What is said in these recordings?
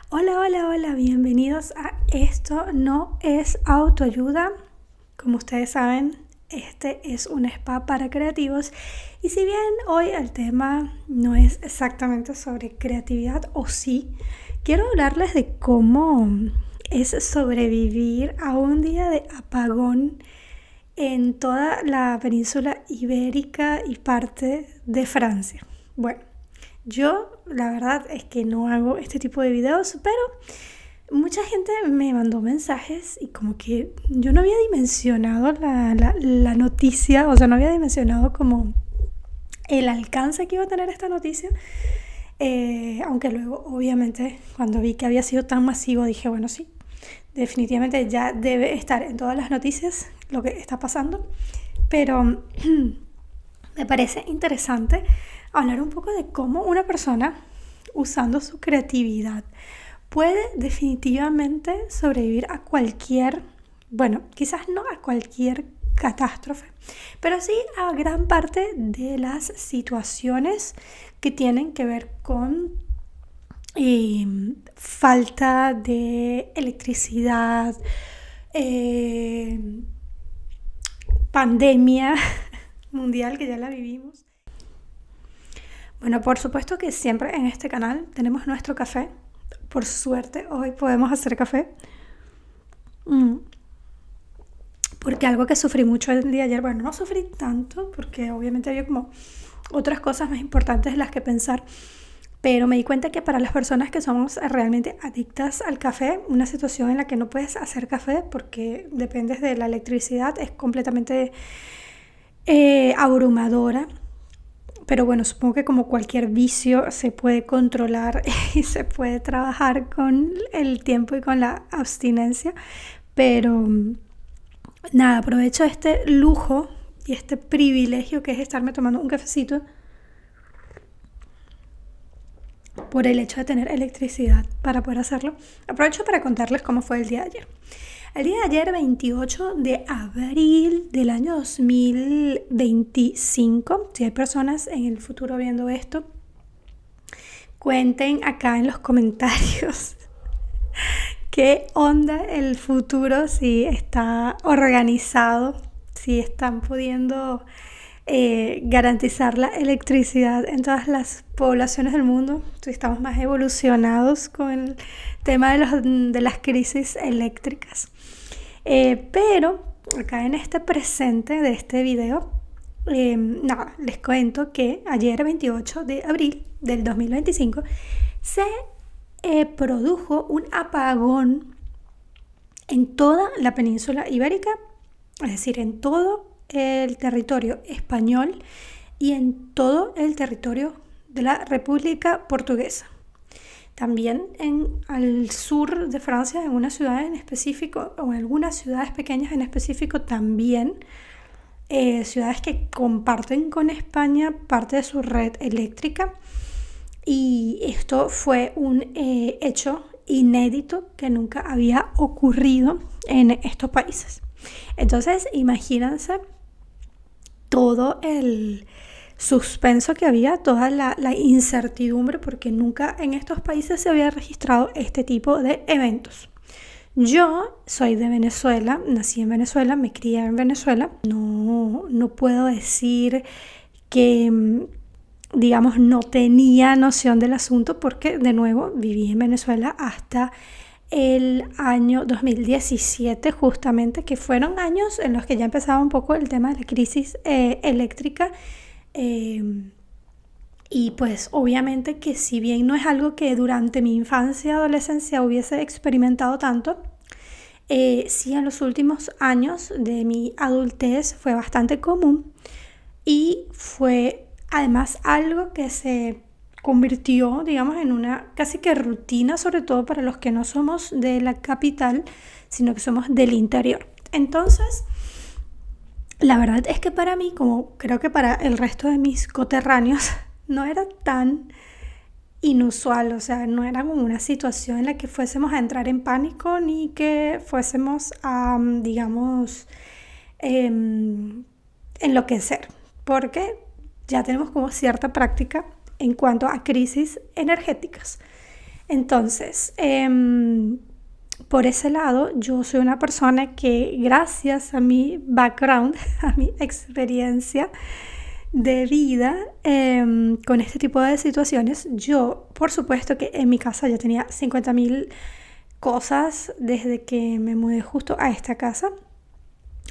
Hola, hola, hola, bienvenidos a Esto no es autoayuda. Como ustedes saben, este es un spa para creativos y si bien hoy el tema no es exactamente sobre creatividad, o sí, quiero hablarles de cómo es sobrevivir a un día de apagón en toda la península ibérica y parte de Francia. Bueno, yo la verdad es que no hago este tipo de videos, pero mucha gente me mandó mensajes y como que yo no había dimensionado la noticia, o sea, no había dimensionado como el alcance que iba a tener esta noticia. Aunque luego, obviamente, cuando vi que había sido tan masivo, dije, bueno, sí, definitivamente ya debe estar en todas las noticias lo que está pasando. Pero me parece interesante hablar un poco de cómo una persona, usando su creatividad, puede definitivamente sobrevivir a cualquier, bueno, quizás no a cualquier catástrofe, pero sí a gran parte de las situaciones que tienen que ver con falta de electricidad, eh, pandemia mundial que ya la vivimos. Bueno, por supuesto que siempre en este canal tenemos nuestro café. Por suerte hoy podemos hacer café. Mm, Porque algo que sufrí mucho el día de ayer, bueno, no sufrí tanto porque obviamente había como otras cosas más importantes en las que pensar, pero me di cuenta que para las personas que somos realmente adictas al café, una situación en la que no puedes hacer café porque dependes de la electricidad es completamente abrumadora. Pero bueno, supongo que como cualquier vicio se puede controlar y se puede trabajar con el tiempo y con la abstinencia. Pero nada, aprovecho este lujo y este privilegio que es estarme tomando un cafecito por el hecho de tener electricidad para poder hacerlo. Aprovecho para contarles cómo fue el día de ayer. El día de ayer, 28 de abril del año 2025, si hay personas en el futuro viendo esto, cuenten acá en los comentarios qué onda el futuro, si está organizado, si están pudiendo garantizar la electricidad en todas las poblaciones del mundo, si estamos más evolucionados con el tema de las crisis eléctricas. Pero acá en este presente de este video, nada, les cuento que ayer 28 de abril del 2025 se produjo un apagón en toda la península ibérica, es decir, en todo el territorio español y en todo el territorio de la República Portuguesa. También al sur de Francia, en una ciudad en específico, o en algunas ciudades pequeñas en específico también, ciudades que comparten con España parte de su red eléctrica. Y esto fue un hecho inédito que nunca había ocurrido en estos países. Entonces, imagínense todo el suspenso que había, toda la incertidumbre, porque nunca en estos países se había registrado este tipo de eventos. Yo soy de Venezuela, nací en Venezuela, me crié en Venezuela. No puedo decir que, digamos, no tenía noción del asunto porque, de nuevo, viví en Venezuela hasta el año 2017 justamente, que fueron años en los que ya empezaba un poco el tema de la crisis eléctrica. Y pues obviamente que si bien no es algo que durante mi infancia y adolescencia hubiese experimentado tanto, sí en los últimos años de mi adultez fue bastante común y fue además algo que se convirtió, digamos, en una casi que rutina, sobre todo para los que no somos de la capital, sino que somos del interior. Entonces, la verdad es que para mí, como creo que para el resto de mis coterráneos, no era tan inusual, o sea, no era como una situación en la que fuésemos a entrar en pánico ni que fuésemos a, digamos, enloquecer, porque ya tenemos como cierta práctica en cuanto a crisis energéticas. Entonces, por ese lado, yo soy una persona que gracias a mi background, a mi experiencia de vida con este tipo de situaciones, yo, por supuesto que en mi casa ya tenía 50.000 cosas desde que me mudé justo a esta casa.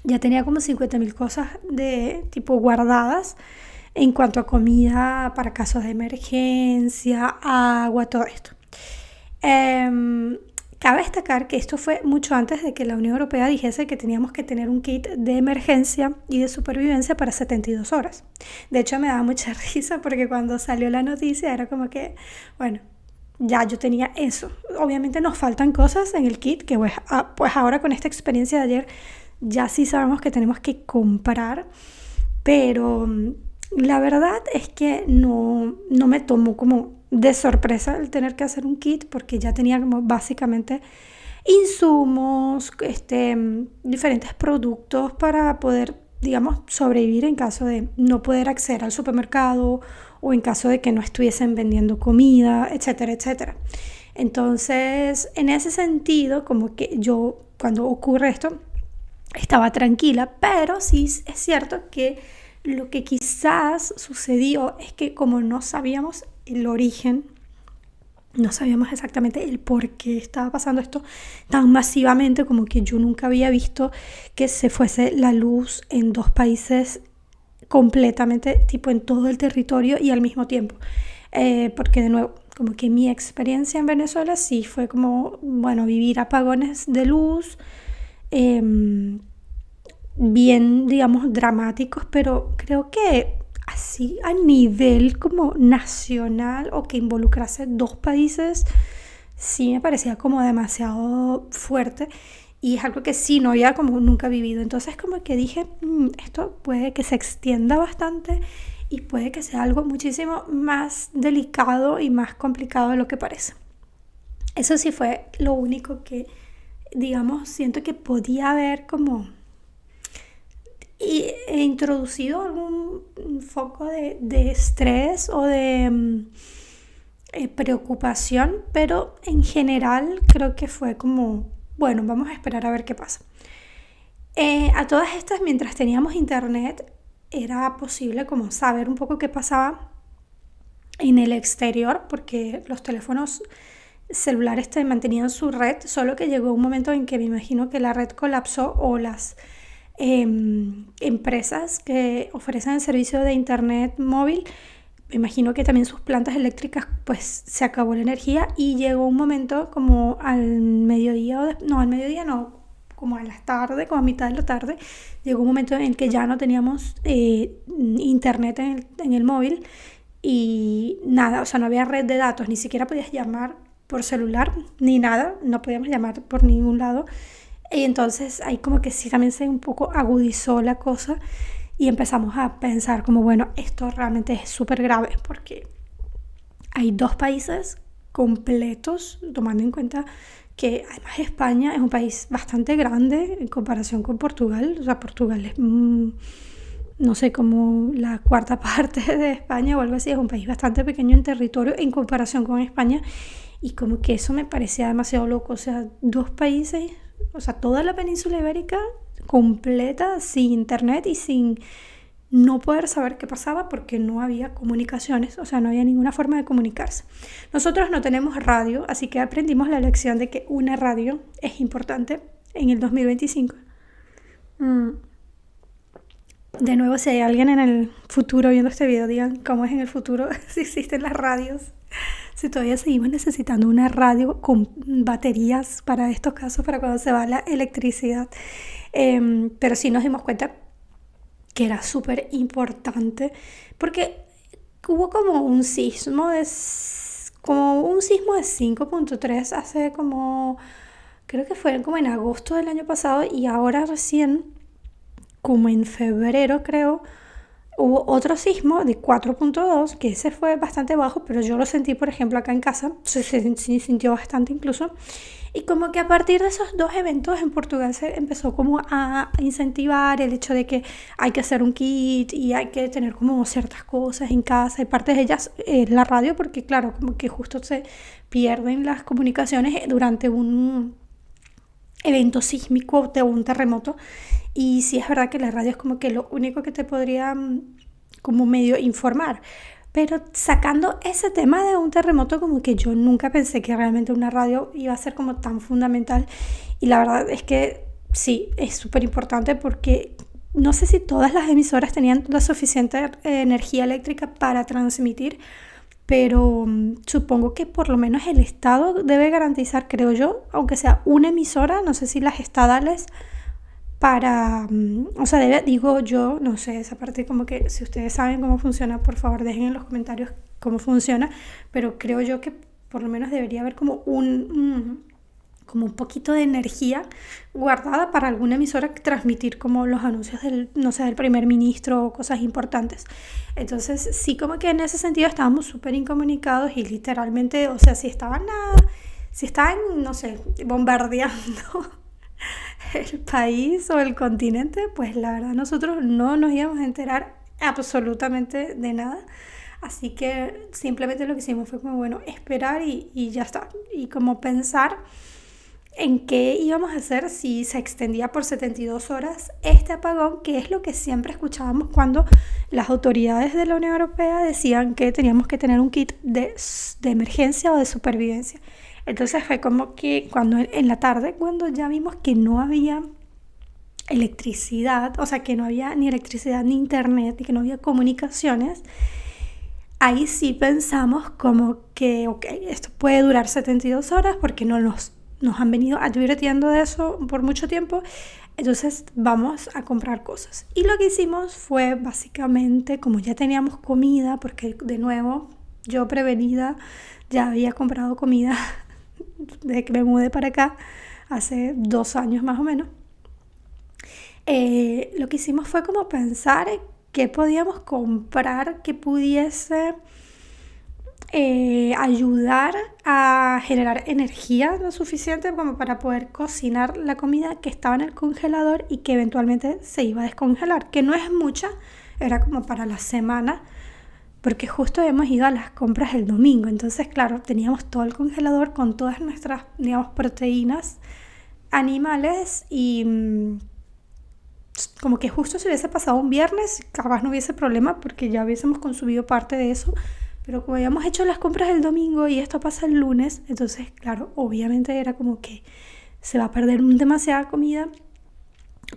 Ya tenía como 50.000 cosas de tipo guardadas en cuanto a comida para casos de emergencia, agua, todo esto. Em, Cabe destacar que esto fue mucho antes de que la Unión Europea dijese que teníamos que tener un kit de emergencia y de supervivencia para 72 horas. De hecho, me daba mucha risa porque cuando salió la noticia era como que, bueno, ya yo tenía eso. Obviamente nos faltan cosas en el kit que pues ahora con esta experiencia de ayer ya sí sabemos que tenemos que comprar, pero la verdad es que no me tomó como de sorpresa el tener que hacer un kit porque ya tenía como básicamente insumos, diferentes productos para poder, digamos, sobrevivir en caso de no poder acceder al supermercado o en caso de que no estuviesen vendiendo comida, etcétera, etcétera. Entonces, en ese sentido, como que yo, cuando ocurre esto, estaba tranquila, pero sí es cierto que lo que quizás sucedió es que como no sabíamos el origen, no sabíamos exactamente el por qué estaba pasando esto tan masivamente, como que yo nunca había visto que se fuese la luz en dos países completamente, tipo en todo el territorio y al mismo tiempo. Porque de nuevo, como que mi experiencia en Venezuela sí fue como, bueno, vivir apagones de luz, eh, bien, digamos, dramáticos, pero creo que así a nivel como nacional o que involucrase dos países, sí me parecía como demasiado fuerte y es algo que sí no había como nunca vivido. Entonces como que dije, esto puede que se extienda bastante y puede que sea algo muchísimo más delicado y más complicado de lo que parece. Eso sí fue lo único que, digamos, siento que podía haber como y he introducido algún foco de estrés o de preocupación, pero en general creo que fue como, bueno, vamos a esperar a ver qué pasa. A todas estas, mientras teníamos internet, era posible como saber un poco qué pasaba en el exterior, porque los teléfonos celulares te mantenían su red, solo que llegó un momento en que me imagino que la red colapsó o las empresas que ofrecen el servicio de internet móvil, me imagino que también sus plantas eléctricas, pues se acabó la energía y llegó un momento como al mediodía, no, al mediodía no, como a la tarde, como a mitad de la tarde, llegó un momento en que ya no teníamos internet en el móvil y nada, o sea, no había red de datos, ni siquiera podías llamar por celular, ni nada, no podíamos llamar por ningún lado. Y entonces ahí como que sí también se un poco agudizó la cosa y empezamos a pensar como, bueno, esto realmente es súper grave porque hay dos países completos, tomando en cuenta que además España es un país bastante grande en comparación con Portugal. O sea, Portugal es, no sé, como la cuarta parte de España o algo así. Es un país bastante pequeño en territorio en comparación con España. Y como que eso me parecía demasiado loco. O sea, dos países, o sea, toda la península ibérica completa, sin internet y sin no poder saber qué pasaba porque no había comunicaciones, o sea, no había ninguna forma de comunicarse. Nosotros no tenemos radio, así que aprendimos la lección de que una radio es importante en el 2025. Mm. De nuevo, si hay alguien en el futuro viendo este video, digan cómo es en el futuro, si existen las radios, si todavía seguimos necesitando una radio con baterías para estos casos, para cuando se va la electricidad. Pero sí nos dimos cuenta que era súper importante porque hubo como un sismo de 5.3 hace como, creo que fue como en agosto del año pasado y ahora recién, como en febrero creo, Hubo otro sismo de 4.2, que ese fue bastante bajo, pero yo lo sentí, por ejemplo, acá en casa, se sintió bastante incluso. Y como que a partir de esos dos eventos en Portugal se empezó como a incentivar el hecho de que hay que hacer un kit y hay que tener como ciertas cosas en casa, y parte de ellas la radio, porque claro, como que justo se pierden las comunicaciones durante un evento sísmico de un terremoto. Y sí es verdad que la radio es como que lo único que te podría como medio informar. Pero sacando ese tema de un terremoto, como que yo nunca pensé que realmente una radio iba a ser como tan fundamental. Y la verdad es que sí, es súper importante porque no sé si todas las emisoras tenían la suficiente energía eléctrica para transmitir, pero supongo que por lo menos el Estado debe garantizar, creo yo, aunque sea una emisora, no sé si las estadales, para, o sea, digo yo, no sé, esa parte como que si ustedes saben cómo funciona, por favor dejen en los comentarios cómo funciona, pero creo yo que por lo menos debería haber como un poquito de energía guardada para alguna emisora que transmitir como los anuncios del, no sé, del primer ministro o cosas importantes. Entonces sí, como que en ese sentido estábamos súper incomunicados y literalmente, o sea, si estaban, no sé, bombardeando el país o el continente, pues la verdad nosotros no nos íbamos a enterar absolutamente de nada. Así que simplemente lo que hicimos fue como, bueno, esperar y ya está. Y como pensar en qué íbamos a hacer si se extendía por 72 horas este apagón, que es lo que siempre escuchábamos cuando las autoridades de la Unión Europea decían que teníamos que tener un kit de emergencia o de supervivencia. Entonces fue como que cuando en la tarde, cuando ya vimos que no había electricidad, o sea, que no había ni electricidad ni internet y que no había comunicaciones, ahí sí pensamos como que, ok, esto puede durar 72 horas porque no nos han venido advirtiendo de eso por mucho tiempo, entonces vamos a comprar cosas. Y lo que hicimos fue básicamente, como ya teníamos comida, porque de nuevo yo prevenida ya había comprado comida desde que me mudé para acá, hace 2 años más o menos, lo que hicimos fue como pensar qué podíamos comprar que pudiese ayudar a generar energía lo suficiente como para poder cocinar la comida que estaba en el congelador y que eventualmente se iba a descongelar, que no es mucha, era como para la semana, porque justo hemos ido a las compras el domingo, entonces claro, teníamos todo el congelador con todas nuestras, digamos, proteínas animales y como que justo si hubiese pasado un viernes, capaz no hubiese problema porque ya hubiésemos consumido parte de eso, pero como habíamos hecho las compras el domingo y esto pasa el lunes, entonces claro, obviamente era como que se va a perder demasiada comida.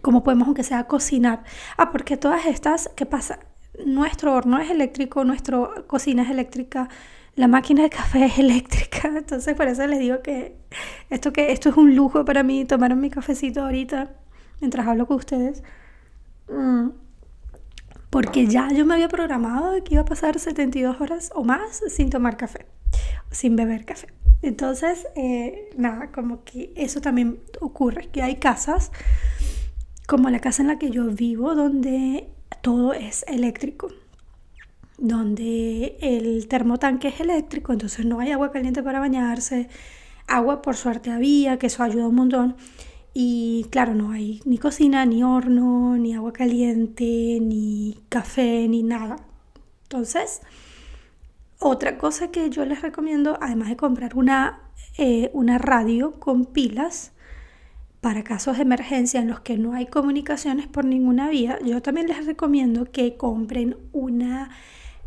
¿Cómo podemos, aunque sea, cocinar? Porque todas estas, ¿qué pasa? Nuestro horno es eléctrico, nuestra cocina es eléctrica, la máquina de café es eléctrica. Entonces por eso les digo que esto es un lujo para mí, tomar mi cafecito ahorita mientras hablo con ustedes. Mm, Porque ya yo me había programado que iba a pasar 72 horas o más sin tomar café, sin beber café. Entonces, nada, como que eso también ocurre, que hay casas como la casa en la que yo vivo, donde todo es eléctrico, donde el termotanque es eléctrico, entonces no hay agua caliente para bañarse, agua por suerte había, que eso ayuda un montón, y claro, no hay ni cocina, ni horno, ni agua caliente, ni café, ni nada. Entonces, otra cosa que yo les recomiendo, además de comprar una radio con pilas, para casos de emergencia en los que no hay comunicaciones por ninguna vía, yo también les recomiendo que compren una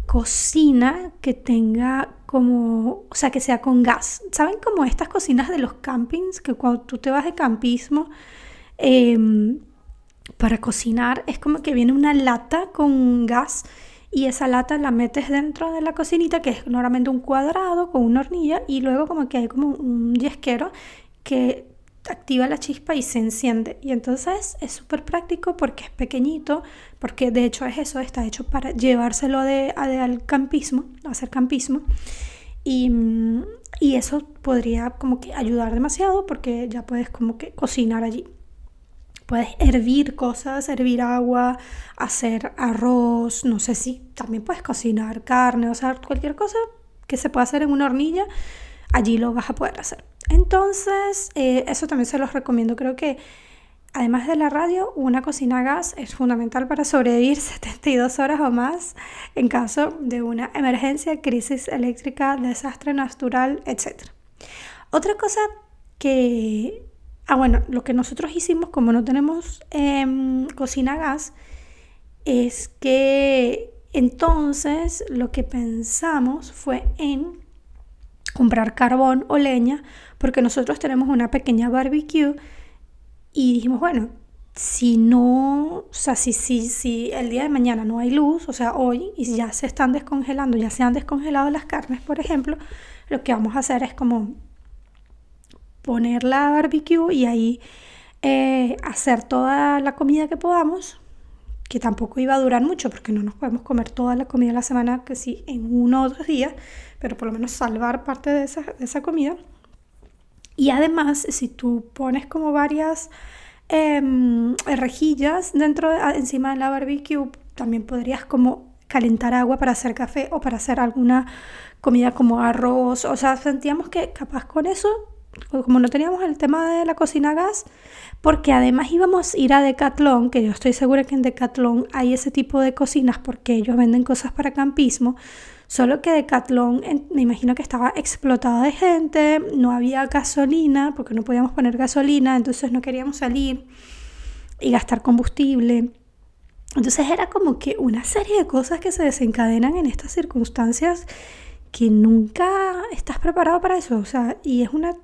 cocina que tenga como, o sea, que sea con gas. ¿Saben como estas cocinas de los campings? Que cuando tú te vas de campismo, eh, para cocinar es como que viene una lata con gas y esa lata la metes dentro de la cocinita, que es normalmente un cuadrado con una hornilla, y luego como que hay como un yesquero que activa la chispa y se enciende, y entonces es súper práctico porque es pequeñito, porque de hecho es eso, está hecho para llevárselo al campismo, a hacer campismo, y, y eso podría como que ayudar demasiado porque ya puedes como que cocinar allí. puedes hervir cosas, hervir agua, hacer arroz, no sé si también puedes cocinar carne, o sea, cualquier cosa que se pueda hacer en una hornilla, allí lo vas a poder hacer. Entonces, eso también se los recomiendo. Creo que además de la radio, una cocina a gas es fundamental para sobrevivir 72 horas o más en caso de una emergencia, crisis eléctrica, desastre natural, etc. Otra cosa que... bueno, lo que nosotros hicimos, como no tenemos cocina a gas, es que entonces lo que pensamos fue en comprar carbón o leña, porque nosotros tenemos una pequeña barbecue y dijimos, bueno, si no, o sea, si el día de mañana no hay luz, o sea, hoy, y ya se están descongelando, ya se han descongelado las carnes, por ejemplo, lo que vamos a hacer es como poner la barbecue y ahí hacer toda la comida que podamos, que tampoco iba a durar mucho porque no nos podemos comer toda la comida de la semana, que sí, en 1 o 2 días, pero por lo menos salvar parte de esa comida. Y además, si tú pones como varias rejillas encima de la barbecue, también podrías como calentar agua para hacer café o para hacer alguna comida como arroz. O sea, sentíamos que capaz con eso, como no teníamos el tema de la cocina a gas, porque además íbamos a ir a Decathlon, que yo estoy segura que en Decathlon hay ese tipo de cocinas porque ellos venden cosas para campismo. Solo que Decathlon, me imagino que estaba explotada de gente, no había gasolina, porque no podíamos poner gasolina, entonces no queríamos salir y gastar combustible. Entonces era como que una serie de cosas que se desencadenan en estas circunstancias que nunca estás preparado para eso. O sea, y es una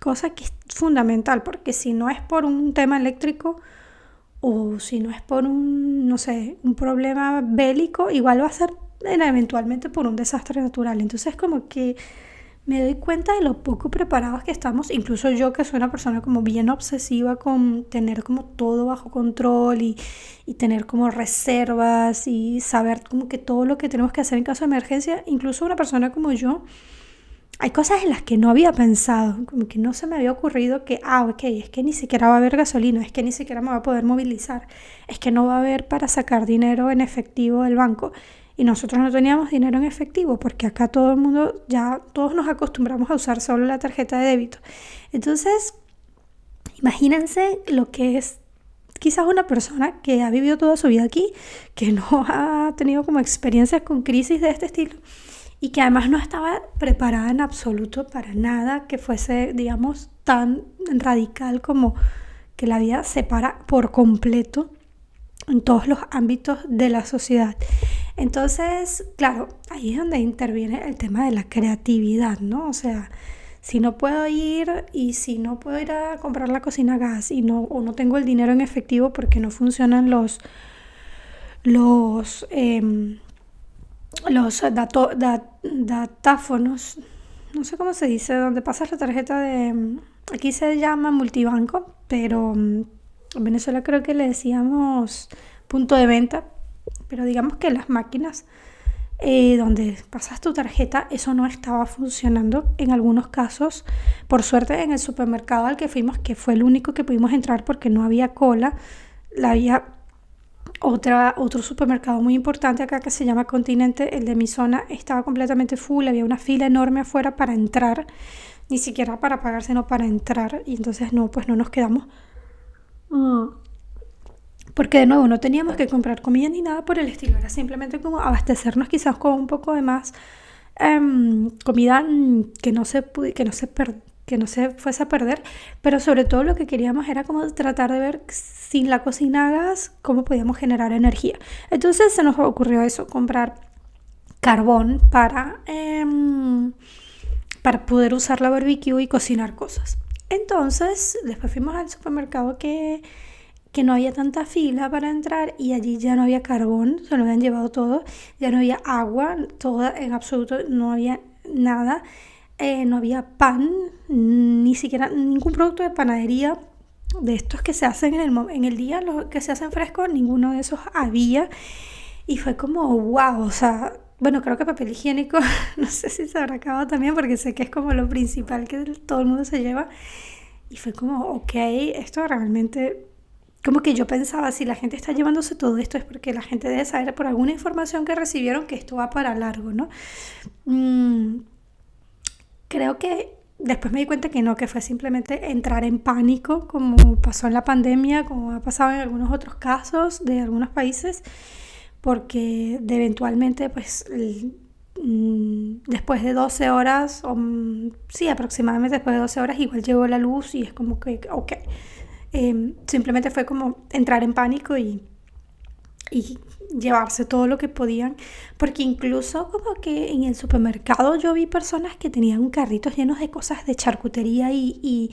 cosa que es fundamental, porque si no es por un tema eléctrico o si no es por un, no sé, un problema bélico, igual va a ser eventualmente por un desastre natural. Entonces como que me doy cuenta de lo poco preparados que estamos, incluso yo que soy una persona como bien obsesiva con tener como todo bajo control y tener como reservas y saber como que todo lo que tenemos que hacer en caso de emergencia. Incluso una persona como yo, hay cosas en las que no había pensado, como que no se me había ocurrido que, ok, es que ni siquiera va a haber gasolina, es que ni siquiera me va a poder movilizar, es que no va a haber para sacar dinero en efectivo del banco. Y nosotros no teníamos dinero en efectivo porque acá todo el mundo, ya todos nos acostumbramos a usar solo la tarjeta de débito. Entonces, imagínense lo que es quizás una persona que ha vivido toda su vida aquí, que no ha tenido como experiencias con crisis de este estilo y que además no estaba preparada en absoluto para nada que fuese, digamos, tan radical como que la vida se para por completo en todos los ámbitos de la sociedad. Entonces, claro, ahí es donde interviene el tema de la creatividad, ¿no? O sea, si no puedo ir a comprar la cocina a gas o no tengo el dinero en efectivo porque no funcionan los datáfonos, no sé cómo se dice, donde pasas la tarjeta aquí se llama multibanco, pero en Venezuela creo que le decíamos punto de venta, pero digamos que las máquinas donde pasas tu tarjeta, eso no estaba funcionando en algunos casos. Por suerte en el supermercado al que fuimos, que fue el único que pudimos entrar porque no había cola, había otro supermercado muy importante acá que se llama Continente, el de mi zona estaba completamente full, había una fila enorme afuera para entrar, ni siquiera para pagar, sino para entrar, y entonces no nos quedamos. Porque de nuevo no teníamos que comprar comida ni nada por el estilo, era simplemente como abastecernos quizás con un poco de más comida que no se fuese a perder, pero sobre todo lo que queríamos era como tratar de ver sin la cocina a gas cómo podíamos generar energía. Entonces se nos ocurrió eso, comprar carbón para poder usar la barbecue y cocinar cosas. Entonces después fuimos al supermercado que no había tanta fila para entrar y allí ya no había carbón, se lo habían llevado todo, ya no había agua, todo en absoluto, no había nada, no había pan, ni siquiera ningún producto de panadería de estos que se hacen en el día, los que se hacen frescos, ninguno de esos había y fue como wow, o sea, bueno, creo que papel higiénico, no sé si se habrá acabado también porque sé que es como lo principal que todo el mundo se lleva y fue como ok, esto realmente como que yo pensaba, si la gente está llevándose todo esto es porque la gente debe saber por alguna información que recibieron que esto va para largo, ¿no? Mm, Creo que después me di cuenta que no, que fue simplemente entrar en pánico, como pasó en la pandemia, como ha pasado en algunos otros casos de algunos países, porque de eventualmente, pues, después de 12 horas, sí, aproximadamente después de 12 horas, igual llegó la luz y es como que, ok, simplemente fue como entrar en pánico y llevarse todo lo que podían, porque incluso como que en el supermercado yo vi personas que tenían carritos llenos de cosas de charcutería y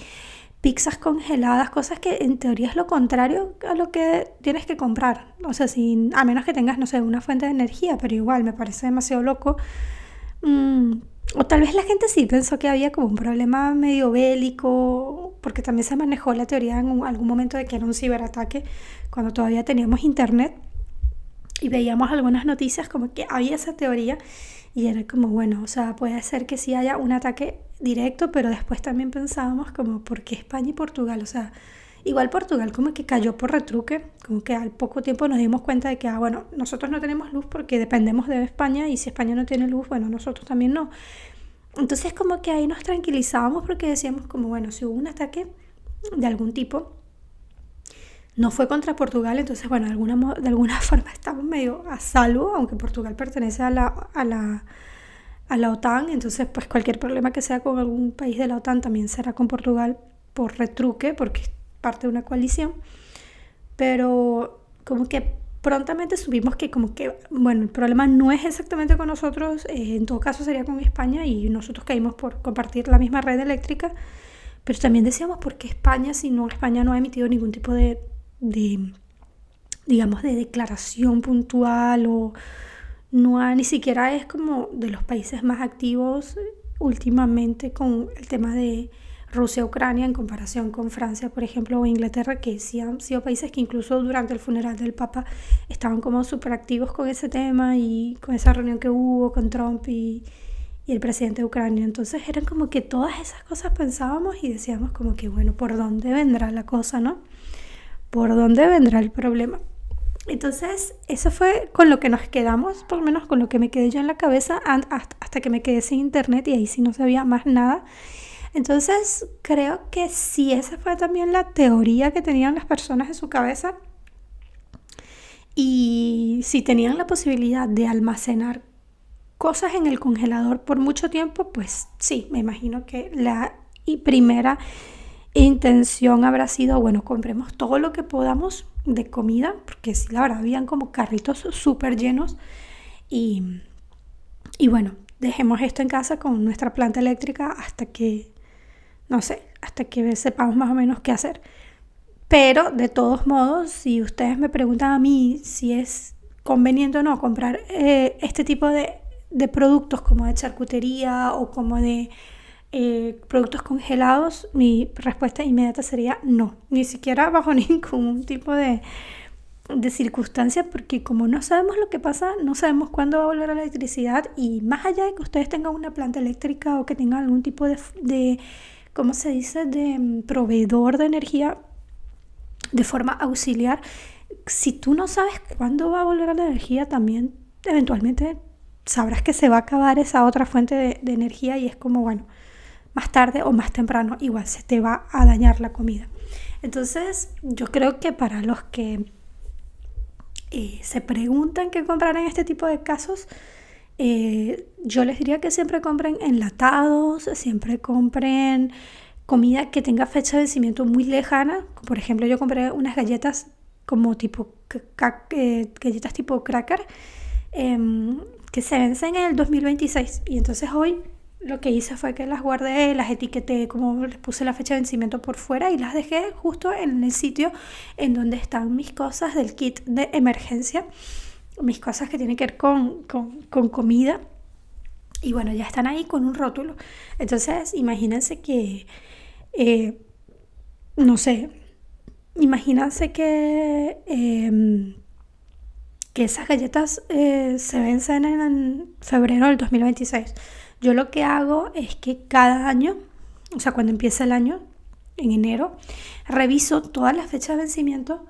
pizzas congeladas, cosas que en teoría es lo contrario a lo que tienes que comprar, o sea, a menos que tengas, no sé, una fuente de energía, pero igual me parece demasiado loco. Mm, o tal vez la gente sí pensó que había como un problema medio bélico, porque también se manejó la teoría en algún momento de que era un ciberataque cuando todavía teníamos internet y veíamos algunas noticias como que había esa teoría y era como, bueno, o sea, puede ser que sí haya un ataque directo, pero después también pensábamos como, ¿por qué España y Portugal? O sea, igual Portugal como que cayó por retruque, como que al poco tiempo nos dimos cuenta de que, bueno, nosotros no tenemos luz porque dependemos de España y si España no tiene luz, bueno, nosotros también no. Entonces como que ahí nos tranquilizábamos porque decíamos como, bueno, si hubo un ataque de algún tipo, no fue contra Portugal, entonces, bueno, de alguna forma estamos medio a salvo, aunque Portugal pertenece a la OTAN, entonces, pues cualquier problema que sea con algún país de la OTAN también será con Portugal por retruque, porque es parte de una coalición. Pero como que prontamente supimos que como que, bueno, el problema no es exactamente con nosotros, en todo caso sería con España y nosotros caímos por compartir la misma red eléctrica, pero también decíamos, ¿por qué España si no, España no ha emitido ningún tipo de, digamos, de declaración puntual o no ha, ni siquiera es como de los países más activos últimamente con el tema de Rusia-Ucrania en comparación con Francia, por ejemplo, o Inglaterra, que sí han sido países que incluso durante el funeral del Papa estaban como súper activos con ese tema y con esa reunión que hubo con Trump y el presidente de Ucrania. Entonces eran como que todas esas cosas pensábamos y decíamos como que, bueno, ¿por dónde vendrá la cosa, no? ¿Por dónde vendrá el problema? Entonces, eso fue con lo que nos quedamos, por lo menos con lo que me quedé yo en la cabeza hasta que me quedé sin internet y ahí sí no sabía más nada. Entonces, creo que sí, esa fue también la teoría que tenían las personas en su cabeza. Y si tenían la posibilidad de almacenar cosas en el congelador por mucho tiempo, pues sí, me imagino que la primera intención habrá sido, bueno, compremos todo lo que podamos de comida, porque sí, la verdad, habían como carritos súper llenos y, y bueno, dejemos esto en casa con nuestra planta eléctrica hasta que, no sé, hasta que sepamos más o menos qué hacer. Pero de todos modos, si ustedes me preguntan a mí si es conveniente o no comprar este tipo de productos como de charcutería o como de productos congelados, mi respuesta inmediata sería no, ni siquiera bajo ningún tipo de circunstancia, porque como no sabemos lo que pasa, no sabemos cuándo va a volver la electricidad y más allá de que ustedes tengan una planta eléctrica o que tengan algún tipo de ¿cómo se dice?, de proveedor de energía de forma auxiliar, si tú no sabes cuándo va a volver la energía, también eventualmente sabrás que se va a acabar esa otra fuente de energía y es como, bueno, más tarde o más temprano igual se te va a dañar la comida. Entonces yo creo que para los que se preguntan qué comprar en este tipo de casos, yo les diría que siempre compren enlatados, siempre compren comida que tenga fecha de vencimiento muy lejana. Por ejemplo, yo compré unas galletas como tipo galletas tipo cracker que se vencen en el 2026 y entonces hoy lo que hice fue que las guardé, las etiqueté, como les puse la fecha de vencimiento por fuera y las dejé justo en el sitio en donde están mis cosas del kit de emergencia, mis cosas que tienen que ver con comida. Y bueno, ya están ahí con un rótulo. Entonces, imagínense que, no sé, imagínense que esas galletas se vencen en febrero del 2026. Yo lo que hago es que cada año, o sea, cuando empieza el año, en enero, reviso todas las fechas de vencimiento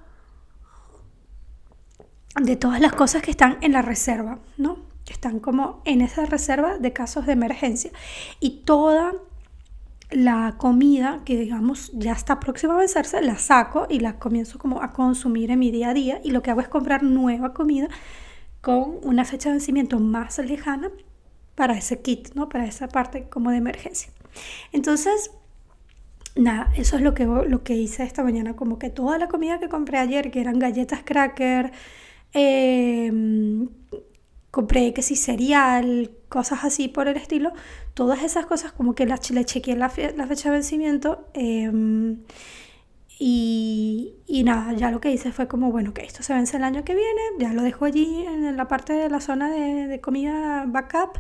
de todas las cosas que están en la reserva, ¿no? Que están como en esa reserva de casos de emergencia. Y toda la comida que digamos ya está próxima a vencerse, la saco y la comienzo como a consumir en mi día a día, y lo que hago es comprar nueva comida con una fecha de vencimiento más lejana para ese kit, ¿no? Para esa parte como de emergencia. Entonces, nada, eso es lo que hice esta mañana, como que toda la comida que compré ayer, que eran galletas cracker, eh, compré que sí cereal, cosas así por el estilo, todas esas cosas como que le chequeé la fecha de vencimiento, y nada, ya lo que hice fue como, bueno, que esto se vence el año que viene, ya lo dejo allí en la parte de la zona de comida backup,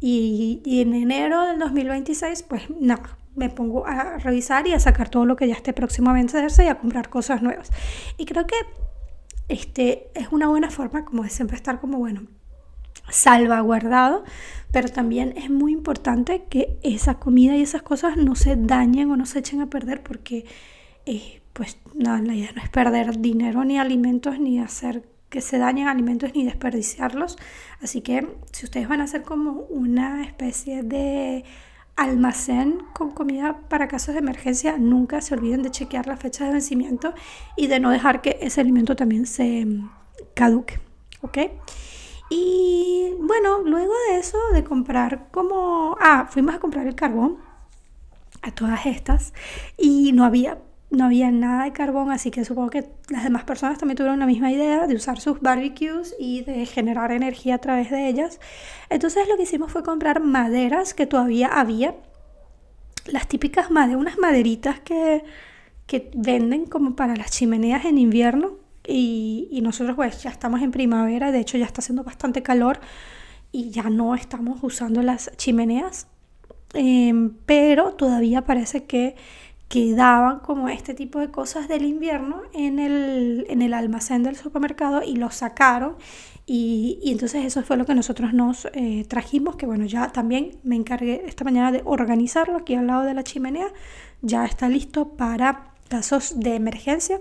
y en enero del 2026 pues nada, me pongo a revisar y a sacar todo lo que ya esté próximo a vencerse y a comprar cosas nuevas. Y creo que es una buena forma como de siempre estar como, bueno, salvaguardado, pero también es muy importante que esa comida y esas cosas no se dañen o no se echen a perder, porque pues no, la idea no es perder dinero ni alimentos, ni hacer que se dañen alimentos, ni desperdiciarlos. Así que si ustedes van a hacer como una especie de almacén con comida para casos de emergencia, nunca se olviden de chequear la fecha de vencimiento y de no dejar que ese alimento también se caduque, ¿ok? Y bueno, luego de eso, de comprar como... fuimos a comprar el carbón a todas estas, y no había nada de carbón, así que supongo que las demás personas también tuvieron la misma idea de usar sus barbecues y de generar energía a través de ellas. Entonces lo que hicimos fue comprar maderas que todavía había, las típicas maderas, unas maderitas que venden como para las chimeneas en invierno, y nosotros pues ya estamos en primavera, de hecho ya está haciendo bastante calor y ya no estamos usando las chimeneas, pero todavía parece que quedaban como este tipo de cosas del invierno en el almacén del supermercado, y los sacaron, y entonces eso fue lo que nosotros nos trajimos, que bueno, ya también me encargué esta mañana de organizarlo aquí al lado de la chimenea, ya está listo para casos de emergencia.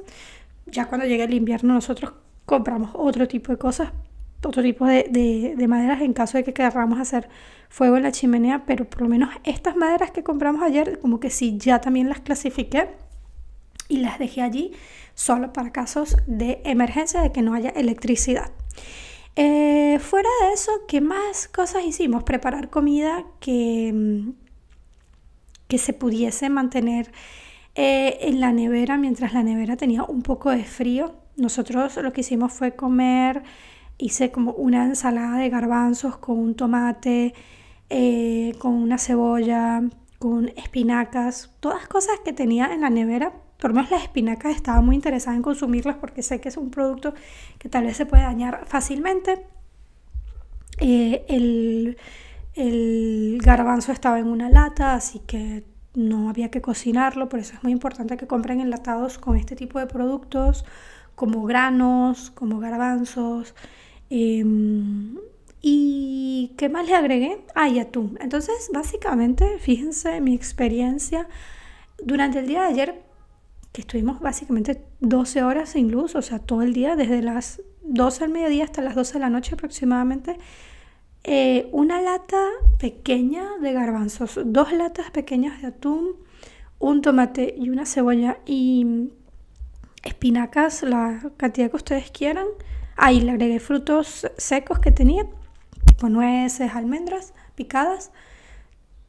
Ya cuando llegue el invierno nosotros compramos otro tipo de cosas, otro tipo de maderas en caso de que queramos hacer fuego en la chimenea, pero por lo menos estas maderas que compramos ayer, como que sí, ya también las clasifiqué y las dejé allí solo para casos de emergencia, de que no haya electricidad. Fuera de eso, ¿qué más cosas hicimos? Preparar comida que se pudiese mantener en la nevera mientras la nevera tenía un poco de frío. Nosotros lo que hicimos fue hice como una ensalada de garbanzos con un tomate, con una cebolla, con espinacas, todas cosas que tenía en la nevera. Por lo menos las espinacas estaba muy interesada en consumirlas porque sé que es un producto que tal vez se puede dañar fácilmente. El garbanzo estaba en una lata, así que no había que cocinarlo, por eso es muy importante que compren enlatados con este tipo de productos, como granos, como garbanzos. ¿Y qué más le agregué? Y atún. Entonces, básicamente, fíjense mi experiencia durante el día de ayer, que estuvimos básicamente 12 horas sin luz, o sea, todo el día, desde las 12 del mediodía hasta las 12 de la noche aproximadamente. Una lata pequeña de garbanzos, 2 latas pequeñas de atún, un tomate y una cebolla, y espinacas, la cantidad que ustedes quieran. Ahí le agregué frutos secos que tenía, tipo nueces, almendras picadas.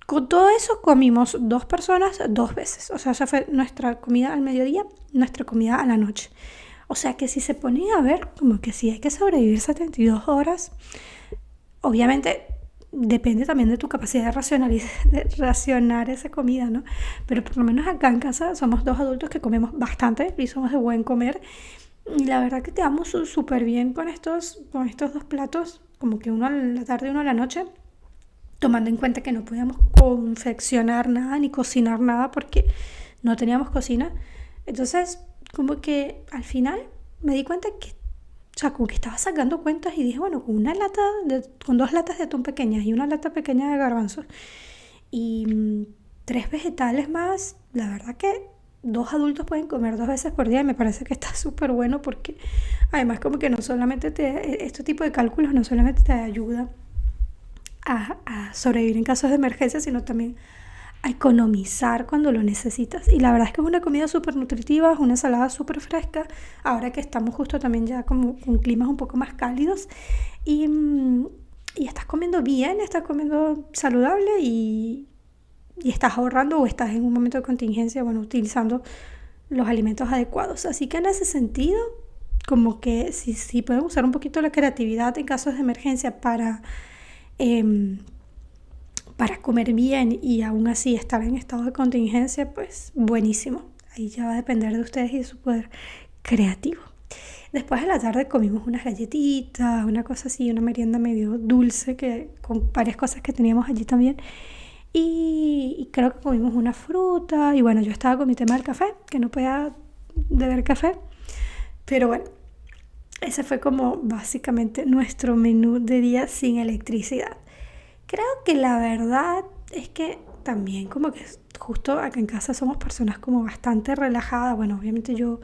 Con todo eso comimos 2 personas 2 veces. O sea, esa fue nuestra comida al mediodía, nuestra comida a la noche. O sea que si se ponía a ver, como que si hay que sobrevivir 72 horas, obviamente depende también de tu capacidad de racionar esa comida, ¿no? Pero por lo menos acá en casa somos 2 adultos que comemos bastante y somos de buen comer. Y la verdad que quedamos súper bien con estos 2 platos, como que uno a la tarde y uno a la noche, tomando en cuenta que no podíamos confeccionar nada ni cocinar nada porque no teníamos cocina. Entonces, como que al final me di cuenta que, o sea, como que estaba sacando cuentas y dije, bueno, con 2 latas de atún pequeñas y una lata pequeña de garbanzos y 3 vegetales más, la verdad que 2 adultos pueden comer 2 veces por día y me parece que está súper bueno porque además como que no solamente este tipo de cálculos no solamente te ayuda a sobrevivir en casos de emergencia, sino también a economizar cuando lo necesitas. Y la verdad es que es una comida súper nutritiva, es una ensalada súper fresca, ahora que estamos justo también ya como con climas un poco más cálidos. Y, y estás comiendo bien, estás comiendo saludable y estás ahorrando o estás en un momento de contingencia, bueno, utilizando los alimentos adecuados. Así que en ese sentido, como que si pueden usar un poquito la creatividad en casos de emergencia em, para comer bien y aún así estar en estado de contingencia, pues buenísimo. Ahí ya va a depender de ustedes y de su poder creativo. Después de la tarde comimos unas galletitas, una cosa así, una merienda medio dulce con varias cosas que teníamos allí también. Y creo que comimos una fruta y bueno, yo estaba con mi tema del café, que no podía beber café. Pero bueno, ese fue como básicamente nuestro menú de día sin electricidad. Creo que la verdad es que también como que justo acá en casa somos personas como bastante relajadas. Bueno, obviamente yo,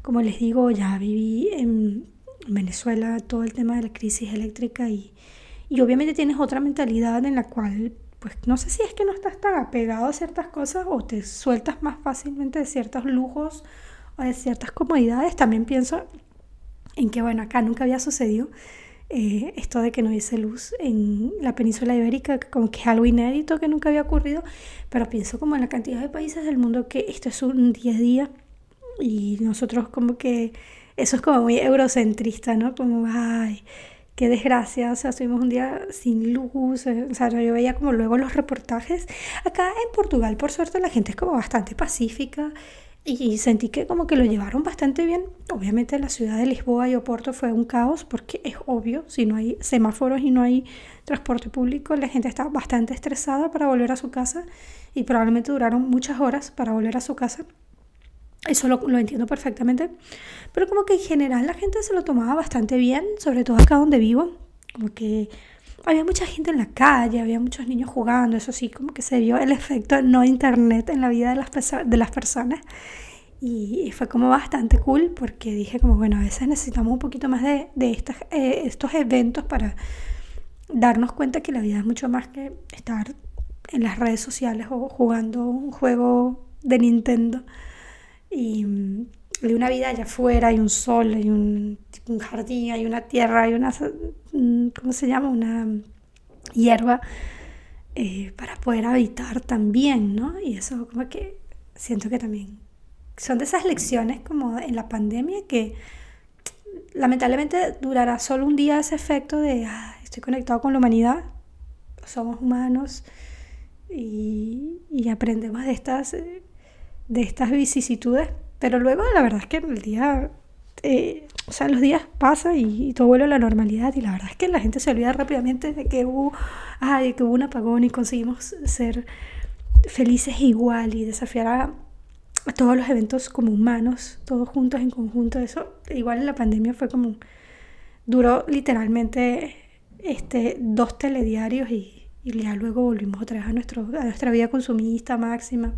como les digo, ya viví en Venezuela todo el tema de la crisis eléctrica y obviamente tienes otra mentalidad en la cual, pues no sé si es que no estás tan apegado a ciertas cosas o te sueltas más fácilmente de ciertos lujos o de ciertas comodidades. También pienso en que, bueno, acá nunca había sucedido esto de que no hubiese luz en la península ibérica, como que es algo inédito que nunca había ocurrido, pero pienso como en la cantidad de países del mundo que esto es un día a día y nosotros como que eso es como muy eurocentrista, ¿no? Como, ay, qué desgracia, o sea, estuvimos un día sin luz, o sea, yo veía como luego los reportajes. Acá en Portugal, por suerte, la gente es como bastante pacífica y sentí que como que lo llevaron bastante bien. Obviamente la ciudad de Lisboa y Oporto fue un caos porque es obvio, si no hay semáforos y no hay transporte público, la gente está bastante estresada para volver a su casa y probablemente duraron muchas horas para volver a su casa. Eso lo entiendo perfectamente, pero como que en general la gente se lo tomaba bastante bien, sobre todo acá donde vivo, como que había mucha gente en la calle, había muchos niños jugando, eso sí, como que se vio el efecto no internet en la vida de las personas y fue como bastante cool porque dije como bueno, a veces necesitamos un poquito más de estos eventos para darnos cuenta que la vida es mucho más que estar en las redes sociales o jugando un juego de Nintendo y de una vida allá afuera, hay un sol, hay un jardín, hay una tierra, hay una, ¿cómo se llama? Una hierba para poder habitar también, ¿no? Y eso como que siento que también son de esas lecciones como en la pandemia que lamentablemente durará solo un día ese efecto de estoy conectado con la humanidad, somos humanos y aprendemos de estas vicisitudes, pero luego la verdad es que el día, o sea, los días pasan y todo vuelve a la normalidad y la verdad es que la gente se olvida rápidamente de que hubo un apagón y conseguimos ser felices igual y desafiar a todos los eventos como humanos, todos juntos en conjunto. Eso igual en la pandemia fue como, duró literalmente 2 telediarios y ya luego volvimos otra vez a nuestra vida consumista máxima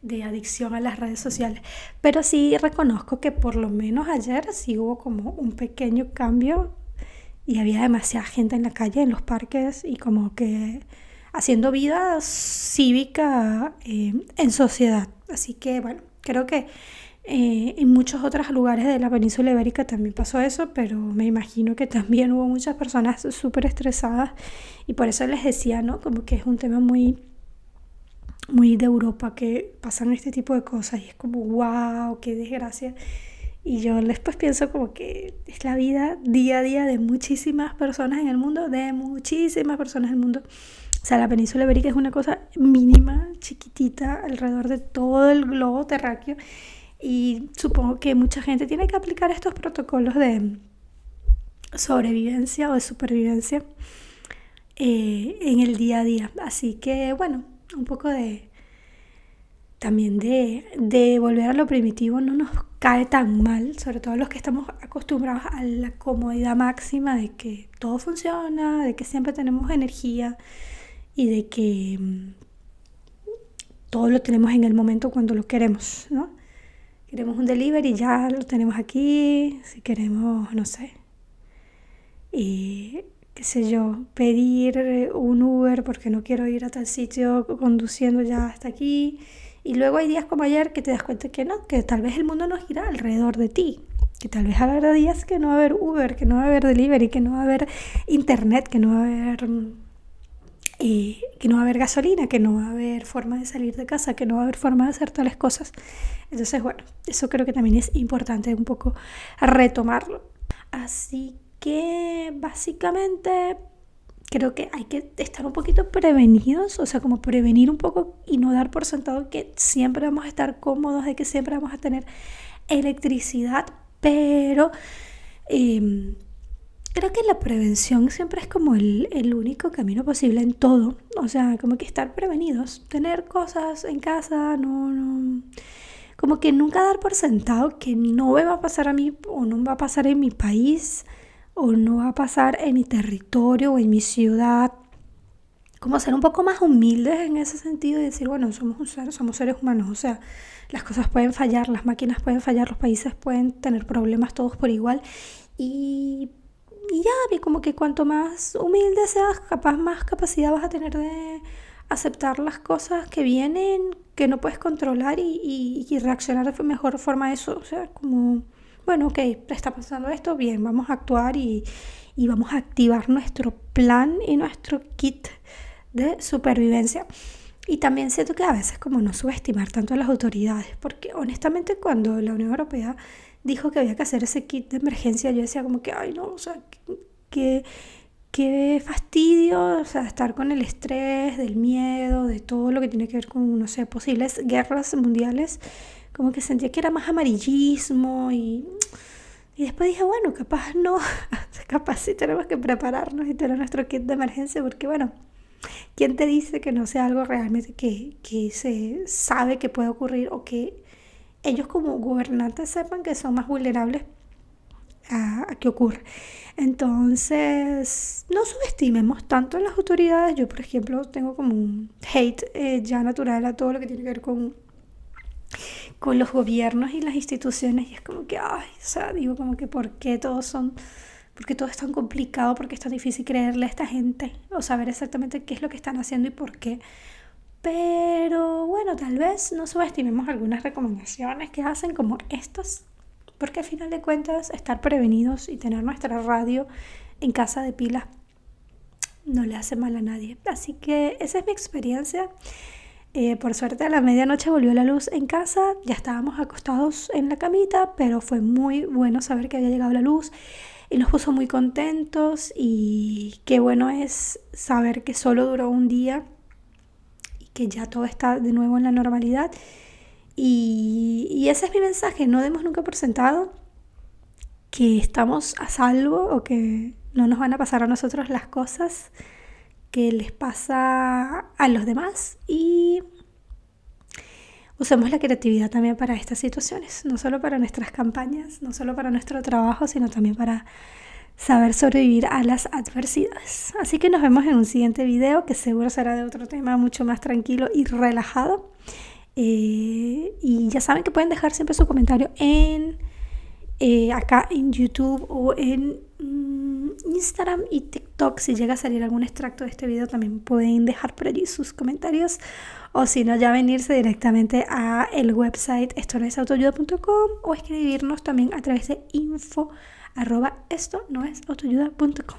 de adicción a las redes sociales. Pero sí reconozco que por lo menos ayer sí hubo como un pequeño cambio y había demasiada gente en la calle, en los parques y como que haciendo vida cívica en sociedad. Así que bueno, creo que en muchos otros lugares de la península ibérica también pasó eso, pero me imagino que también hubo muchas personas súper estresadas y por eso les decía, ¿no? Como que es un tema muy de Europa que pasan este tipo de cosas y es como wow, qué desgracia. Y yo después pienso como que es la vida día a día de muchísimas personas en el mundo, O sea, la península ibérica es una cosa mínima, chiquitita, alrededor de todo el globo terráqueo. Y supongo que mucha gente tiene que aplicar estos protocolos de sobrevivencia o de supervivencia en el día a día. Así que, bueno, un poco también de volver a lo primitivo no nos cae tan mal, sobre todo los que estamos acostumbrados a la comodidad máxima de que todo funciona, de que siempre tenemos energía y de que todo lo tenemos en el momento cuando lo queremos, ¿no? Queremos un delivery, ya lo tenemos aquí. Si queremos, no sé, qué sé yo, pedir un Uber porque no quiero ir a tal sitio conduciendo ya hasta aquí. Y luego hay días como ayer que te das cuenta que no, que tal vez el mundo no gira alrededor de ti. Que tal vez habrá días que no va a haber Uber, que no va a haber delivery, que no va a haber internet, que no va a haber que no va a haber gasolina, que no va a haber forma de salir de casa, que no va a haber forma de hacer tales cosas. Entonces, bueno, eso creo que también es importante un poco retomarlo. Así que básicamente creo que hay que estar un poquito prevenidos, o sea, como prevenir un poco y no dar por sentado que siempre vamos a estar cómodos, de que siempre vamos a tener electricidad, pero creo que la prevención siempre es como el único camino posible en todo. O sea, como que estar prevenidos, tener cosas en casa, no, como que nunca dar por sentado que no me va a pasar a mí o no va a pasar en mi país o no va a pasar en mi territorio o en mi ciudad. Como ser un poco más humildes en ese sentido y decir, bueno, somos seres humanos, o sea, las cosas pueden fallar, las máquinas pueden fallar, los países pueden tener problemas todos por igual y ya, y como que cuanto más humilde seas, capaz más capacidad vas a tener de aceptar las cosas que vienen, que no puedes controlar y reaccionar de mejor forma a eso, o sea, como, bueno, ok, está pasando esto, bien, vamos a actuar y vamos a activar nuestro plan y nuestro kit de supervivencia. Y también siento que a veces como no subestimar tanto a las autoridades, porque honestamente cuando la Unión Europea dijo que había que hacer ese kit de emergencia, yo decía como que, ay no, o sea, qué fastidio, o sea, estar con el estrés, del miedo, de todo lo que tiene que ver con, no sé, posibles guerras mundiales, como que sentía que era más amarillismo y después dije, bueno, capaz no, capaz sí tenemos que prepararnos y tener nuestro kit de emergencia, porque bueno, ¿quién te dice que no sea algo realmente que se sabe que puede ocurrir o que ellos como gobernantes sepan que son más vulnerables a que ocurra? Entonces, no subestimemos tanto a las autoridades. Yo, por ejemplo, tengo como un hate ya natural a todo lo que tiene que ver con los gobiernos y las instituciones. Y es como que, ay, o sea, digo como que ¿por qué todo es tan complicado? ¿Por qué es tan difícil creerle a esta gente? O saber exactamente qué es lo que están haciendo y por qué. Pero bueno, tal vez no subestimemos algunas recomendaciones que hacen como estas, porque al final de cuentas estar prevenidos y tener nuestra radio en casa de pilas no le hace mal a nadie. Así que esa es mi experiencia. Por suerte a la medianoche volvió la luz en casa, ya estábamos acostados en la camita, pero fue muy bueno saber que había llegado la luz y nos puso muy contentos y qué bueno es saber que solo duró un día que ya todo está de nuevo en la normalidad y ese es mi mensaje, no demos nunca por sentado que estamos a salvo o que no nos van a pasar a nosotros las cosas que les pasa a los demás y usemos la creatividad también para estas situaciones, no solo para nuestras campañas, no solo para nuestro trabajo, sino también para saber sobrevivir a las adversidades. Así que nos vemos en un siguiente video que seguro será de otro tema mucho más tranquilo y relajado. Y ya saben que pueden dejar siempre su comentario en acá en YouTube o en Instagram y TikTok. Si llega a salir algún extracto de este video también pueden dejar por allí sus comentarios o si no ya venirse directamente a el website estonoesautoayuda.com o escribirnos también a través de info@estonoesautoayuda.com.